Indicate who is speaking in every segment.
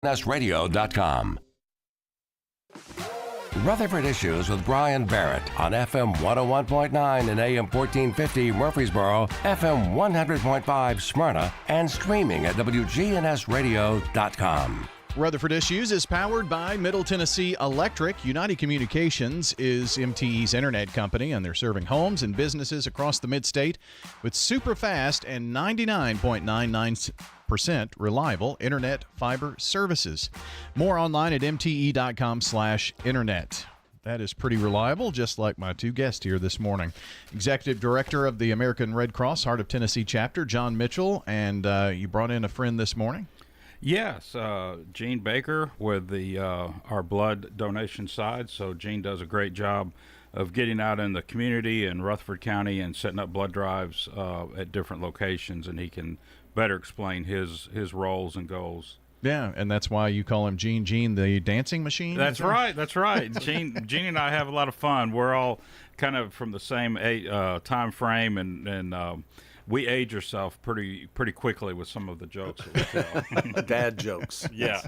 Speaker 1: WGNSradio.com. Rutherford Issues with Brian Barrett on FM 101.9 and AM 1450 Murfreesboro, FM 100.5 Smyrna, and streaming at WGNSradio.com.
Speaker 2: Rutherford Issues is powered by Middle Tennessee Electric. United Communications is MTE's internet company, and they're serving homes and businesses across the mid-state with super fast and 99.99% reliable internet fiber services. More online at mte.com/internet. That is pretty reliable, just like my two guests here this morning. Executive Director of the American Red Cross Heart of Tennessee chapter, John Mitchell, and you brought in a friend this morning.
Speaker 3: Yes, Gene Baker with the our blood donation side. So Gene does a great job of getting out in the community in Rutherford County and setting up blood drives at different locations, and he can better explain his roles and goals.
Speaker 2: Yeah, and that's why you call him Gene the dancing machine?
Speaker 3: That's right. Gene and I have a lot of fun. We're all kind of from the same time frame, and we age ourselves pretty quickly with some of the jokes that we tell.
Speaker 4: Dad jokes.
Speaker 3: Yeah.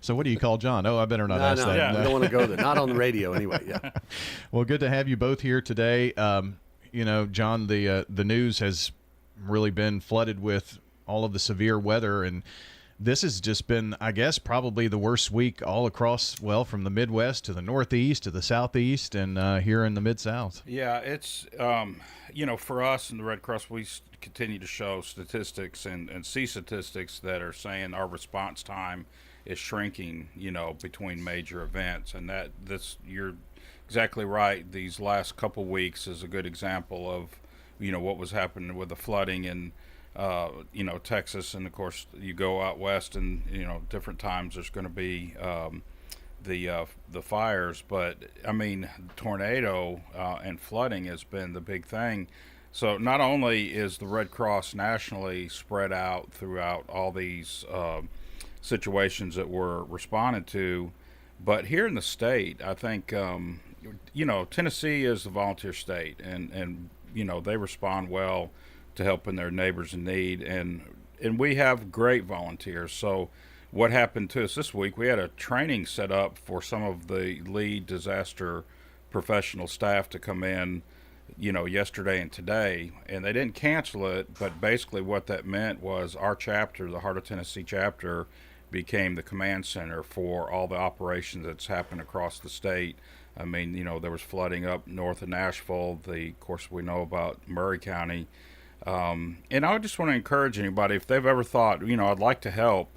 Speaker 2: So what do you call John? Oh, I better not ask that.
Speaker 4: Yeah. We don't want to go there. Not on the radio anyway. Yeah.
Speaker 2: Well, good to have you both here today. John, the news has really been flooded with all of the severe weather, and this has just been, I guess, probably the worst week all across, well, from the Midwest to the Northeast to the Southeast and here in the Mid-South.
Speaker 3: Yeah, it's, for us in the Red Cross, we continue to show statistics and see statistics that are saying our response time is shrinking, between major events. And you're exactly right. These last couple weeks is a good example of, what was happening with the flooding in Texas, and of course you go out west, and different times there's going to be the fires. But I mean, tornado and flooding has been the big thing. So not only is the Red Cross nationally spread out throughout all these situations that we're responding to, but here in the state, I think Tennessee is the volunteer state, and they respond well to helping their neighbors in need, and we have great volunteers. So what happened to us this week, we had a training set up for some of the lead disaster professional staff to come in, yesterday and today, and they didn't cancel it, but basically what that meant was our chapter, the Heart of Tennessee chapter, became the command center for all the operations that's happened across the state. I mean, there was flooding up north of Nashville, of course we know about Murray County. And I just want to encourage anybody, if they've ever thought, I'd like to help,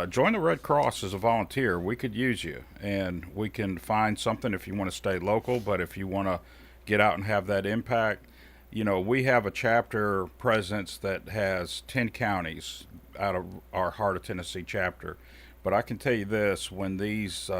Speaker 3: join the Red Cross as a volunteer. We could use you, and we can find something if you want to stay local, but if you want to get out and have that impact, we have a chapter presence that has 10 counties out of our Heart of Tennessee chapter. But I can tell you this, when these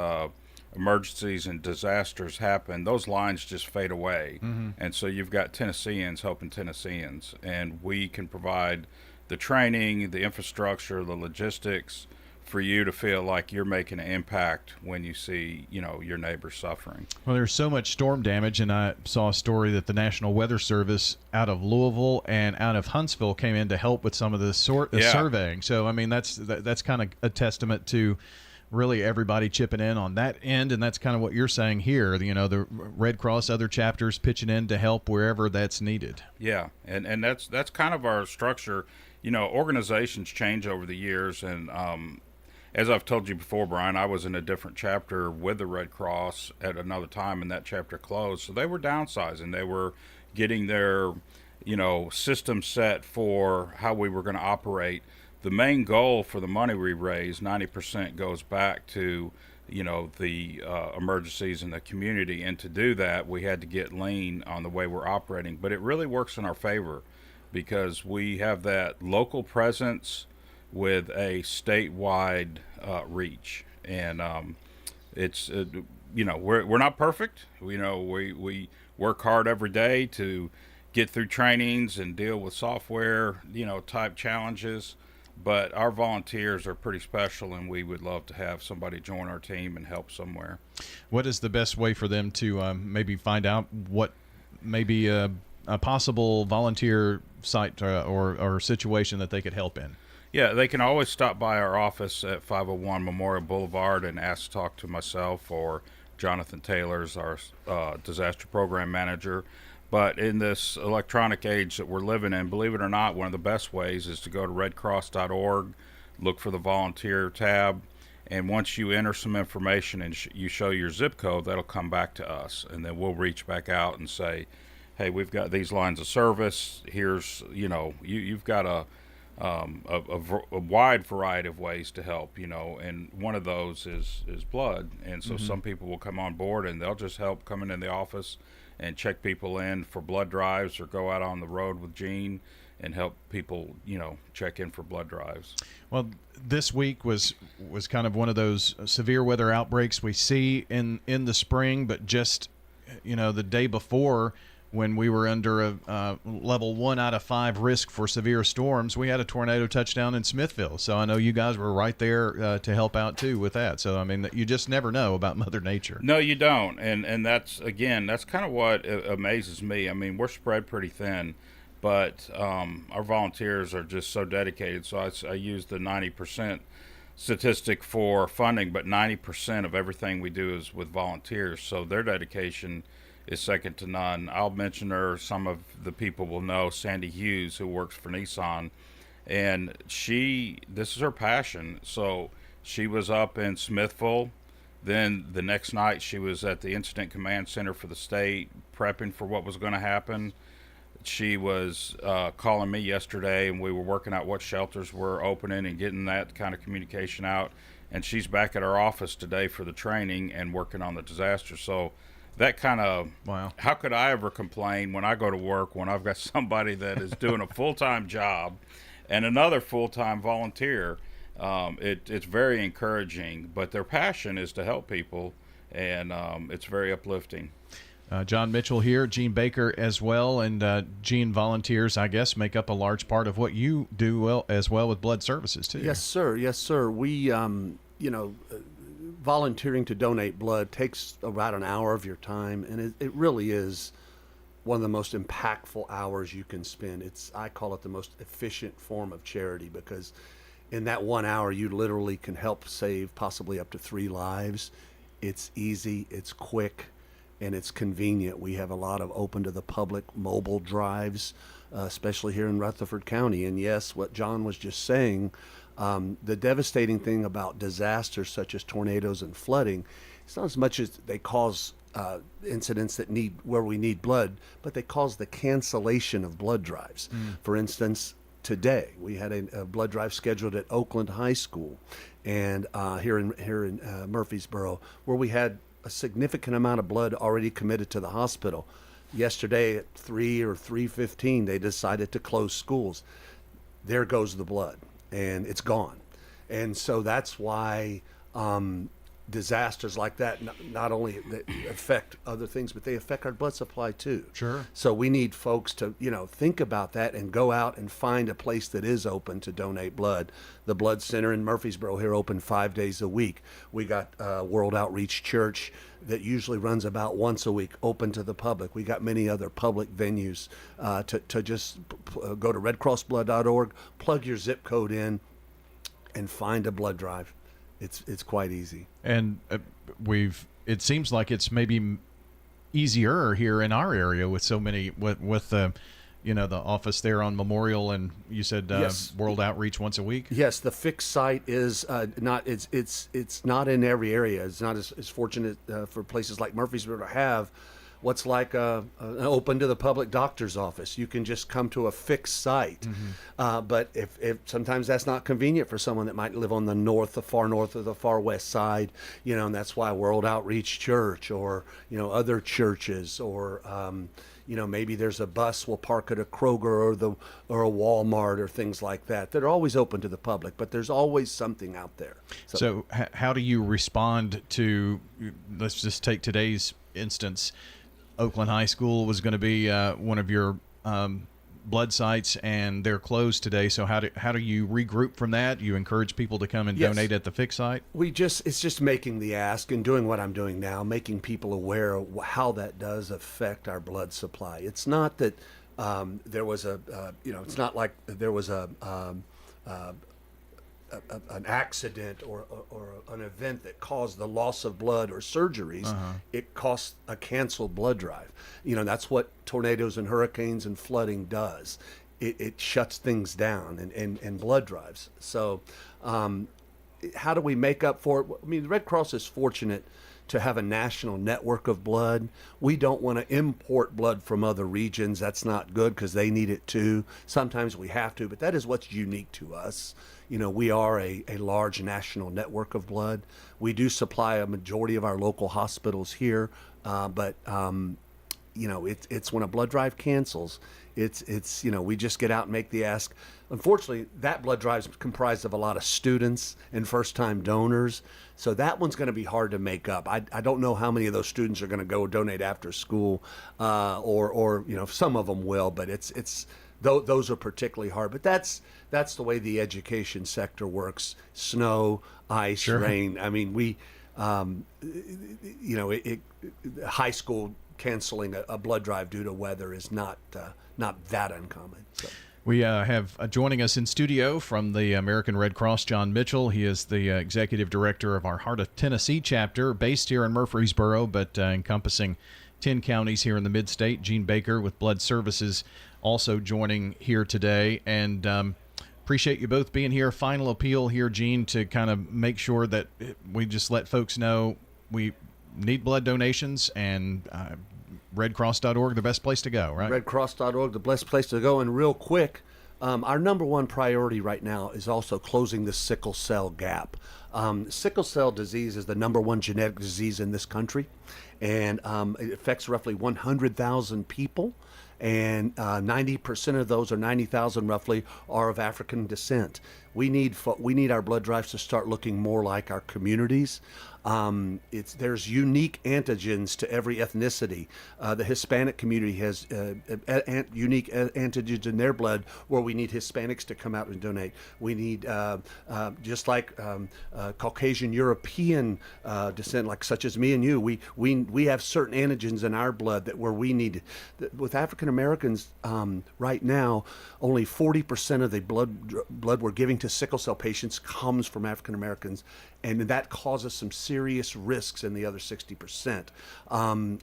Speaker 3: emergencies and disasters happen, those lines just fade away. Mm-hmm. And so you've got Tennesseans helping Tennesseans, and we can provide the training, the infrastructure, the logistics for you to feel like you're making an impact when you see, your neighbors suffering.
Speaker 2: Well, there's so much storm damage, and I saw a story that the National Weather Service out of Louisville and out of Huntsville came in to help with some of the surveying. So, I mean, that's kind of a testament to really everybody chipping in on that end, and that's kind of what you're saying here. The Red Cross, other chapters pitching in to help wherever that's needed.
Speaker 3: Yeah, and that's kind of our structure. Organizations change over the years, and as I've told you before, Brian, I was in a different chapter with the Red Cross at another time, and that chapter closed. So they were downsizing. They were getting their, system set for how we were going to operate. The main goal for the money we raise, 90% goes back to, the emergencies in the community. And to do that, we had to get lean on the way we're operating. But it really works in our favor because we have that local presence with a statewide reach, and it's we're not perfect. We work hard every day to get through trainings and deal with software type challenges, but our volunteers are pretty special, and we would love to have somebody join our team and help somewhere.
Speaker 2: What is the best way for them to maybe find out what maybe a possible volunteer site or situation that they could help in?
Speaker 3: Yeah, they can always stop by our office at 501 Memorial Boulevard and ask to talk to myself or Jonathan Taylor's our disaster program manager. But in this electronic age that we're living in, believe it or not, one of the best ways is to go to redcross.org, look for the volunteer tab, and once you enter some information and you show your zip code, that'll come back to us, and then we'll reach back out and say, hey, we've got these lines of service. Here's, you've got a wide variety of ways to help, and one of those is blood. And so some people will come on board and they'll just help coming in the office and check people in for blood drives, or go out on the road with Gene and help people, check in for blood drives.
Speaker 2: Well, this week was kind of one of those severe weather outbreaks we see in the spring, but just, the day before, when we were under a level 1 out of 5 risk for severe storms, we had a tornado touchdown in Smithville. So I know you guys were right there to help out too with that. So I mean, you just never know about Mother Nature.
Speaker 3: No, you don't, and that's kind of what amazes me. I mean, we're spread pretty thin, but our volunteers are just so dedicated. So I use the 90% statistic for funding, but 90% of everything we do is with volunteers. So their dedication is second to none. I'll mention her. Some of the people will know Sandy Hughes, who works for Nissan, and this is her passion. So she was up in Smithville. Then the next night she was at the Incident Command Center for the state, prepping for what was going to happen. She was calling me yesterday, and we were working out what shelters were opening and getting that kind of communication out. And she's back at our office today for the training and working on the disaster. So that kind of,
Speaker 2: wow.
Speaker 3: How could I ever complain when I go to work when I've got somebody that is doing a full-time job and another full-time volunteer? It's very encouraging, but their passion is to help people, and it's very uplifting.
Speaker 2: John Mitchell here, Gene Baker as well, and Gene, volunteers, I guess, make up a large part of what you do as well with blood services too.
Speaker 4: Yes, sir. Yes, sir. We, volunteering to donate blood takes about an hour of your time, and it really is one of the most impactful hours you can spend. I call it the most efficient form of charity, because in that 1 hour you literally can help save possibly up to 3 lives. It's easy, it's quick, and it's convenient. We have a lot of open to the public mobile drives, especially here in Rutherford County. And yes, what John was just saying, the devastating thing about disasters such as tornadoes and flooding, it's not as much as they cause incidents where we need blood, but they cause the cancellation of blood drives. For instance, today we had a blood drive scheduled at Oakland High School, and here in Murfreesboro, where we had a significant amount of blood already committed to the hospital. Yesterday at 3 or 3:15, they decided to close schools. There goes the blood, and it's gone. And so that's why disasters like that not only affect other things, but they affect our blood supply too.
Speaker 2: Sure.
Speaker 4: So we need folks to think about that and go out and find a place that is open to donate blood. The Blood Center in Murfreesboro here open 5 days a week. We got World Outreach Church that usually runs about once a week, open to the public. We got many other public venues to just go to redcrossblood.org, plug your zip code in, and find a blood drive. It's quite easy.
Speaker 2: And it seems like it's maybe easier here in our area with so many with the the office there on Memorial, and you said
Speaker 4: Yes.
Speaker 2: World Outreach once a week.
Speaker 4: Yes, the fixed site is it's not in every area. It's not as fortunate for places like Murfreesboro to have what's like an open to the public doctor's office. You can just come to a fixed site. But if sometimes that's not convenient for someone that might live on the far north or the far west side, and that's why World Outreach Church or, other churches or, maybe there's a bus will park at a Kroger or a Walmart or things like that. They're always open to the public, but there's always something out there.
Speaker 2: So how do you respond to, let's just take today's instance, Oakland High School was going to be one of your blood sites, and they're closed today. So how do you regroup from that? You encourage people to come and
Speaker 4: Yes.
Speaker 2: donate at the fixed site?
Speaker 4: It's just making the ask and doing what I'm doing now, making people aware of how that does affect our blood supply. It's not that there was it's not like there was a an accident or an event that caused the loss of blood or surgeries, it costs a canceled blood drive. That's what tornadoes and hurricanes and flooding does. It shuts things down and blood drives. So how do we make up for it? I mean, the Red Cross is fortunate to have a national network of blood. We don't want to import blood from other regions. That's not good because they need it too. Sometimes we have to, but that is what's unique to us. We are a large national network of blood. We do supply a majority of our local hospitals here, but it's when a blood drive cancels, it's we just get out and make the ask. Unfortunately, that blood drive is comprised of a lot of students and first-time donors, so that one's going to be hard to make up. I don't know how many of those students are going to go donate after school, or some of them will, but those are particularly hard. But that's the way the education sector works: snow, ice,
Speaker 2: Sure.
Speaker 4: rain. I mean, we high school canceling a blood drive due to weather is not that uncommon. So.
Speaker 2: We have joining us in studio from the American Red Cross, John Mitchell. He is the executive director of our Heart of Tennessee chapter, based here in Murfreesboro, but encompassing 10 counties here in the mid-state. Gene Baker with Blood Services also joining here today. And appreciate you both being here. Final appeal here, Gene, to kind of make sure that we just let folks know we need blood donations, and redcross.org, the best place to go, right?
Speaker 4: Redcross.org, the best place to go. And real quick, our number one priority right now is also closing the sickle cell gap. Sickle cell disease is the number one genetic disease in this country, and it affects roughly 100,000 people. And 90% of those, or 90,000 roughly, are of African descent. We need our blood drives to start looking more like our communities. There's unique antigens to every ethnicity. The Hispanic community has unique antigens in their blood, where we need Hispanics to come out and donate. We need just like Caucasian European descent, like such as me and you. We have certain antigens in our blood where we need. With African Americans right now, only 40% of the blood we're giving to sickle cell patients comes from African Americans, and that causes some serious risks in the other 60%.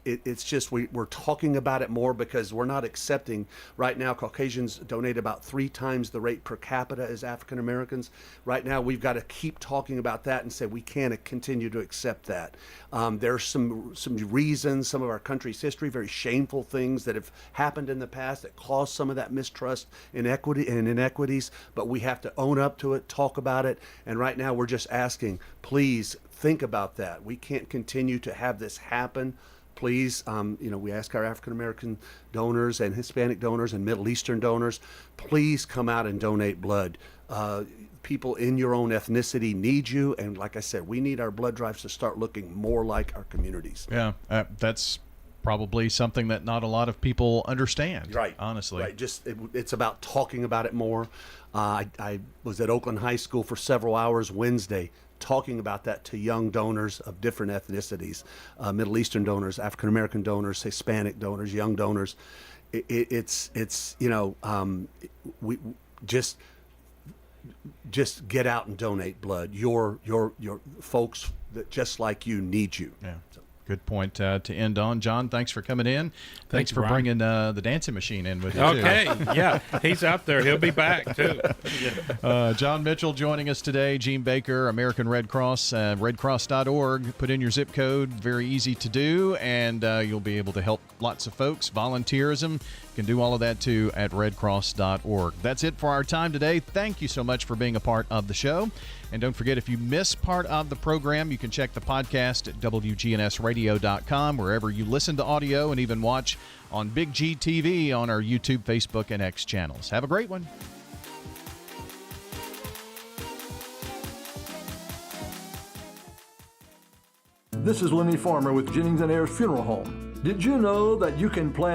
Speaker 4: It's just we're talking about it more because we're not accepting. Right now, Caucasians donate about 3 times the rate per capita as African Americans. Right now, we've got to keep talking about that and say we can't continue to accept that. There's some reasons, some of our country's history, very shameful things that have happened in the past that caused some of that mistrust, inequities, but we have to own up to it, talk about it, and right now we're just asking, please think about that. We can't continue to have this happen. Please, we ask our African American donors and Hispanic donors and Middle Eastern donors, please come out and donate blood. People in your own ethnicity need you, and like I said, we need our blood drives to start looking more like our communities.
Speaker 2: Yeah, that's probably something that not a lot of people understand.
Speaker 4: Right.
Speaker 2: Honestly.
Speaker 4: Right. It's about talking about it more. I was at Oakland High School for several hours Wednesday, talking about that to young donors of different ethnicities, Middle Eastern donors, African American donors, Hispanic donors, young donors. We just get out and donate blood. Your folks that just like you need you.
Speaker 2: Yeah. Good point to end on. John, thanks for coming in. Thanks for
Speaker 3: Brian.
Speaker 2: bringing the dancing machine in with you,
Speaker 3: Okay, yeah, he's out there. He'll be back, too.
Speaker 2: John Mitchell joining us today. Gene Baker, American Red Cross, redcross.org. Put in your zip code. Very easy to do, and you'll be able to help lots of folks. Volunteerism. You can do all of that, too, at redcross.org. That's it for our time today. Thank you so much for being a part of the show. And don't forget, if you miss part of the program, you can check the podcast at WGNSradio.com, wherever you listen to audio, and even watch on Big G TV on our YouTube, Facebook, and X channels. Have a great one.
Speaker 5: This is Lenny Farmer with Jennings & Ayers Funeral Home. Did you know that you can plan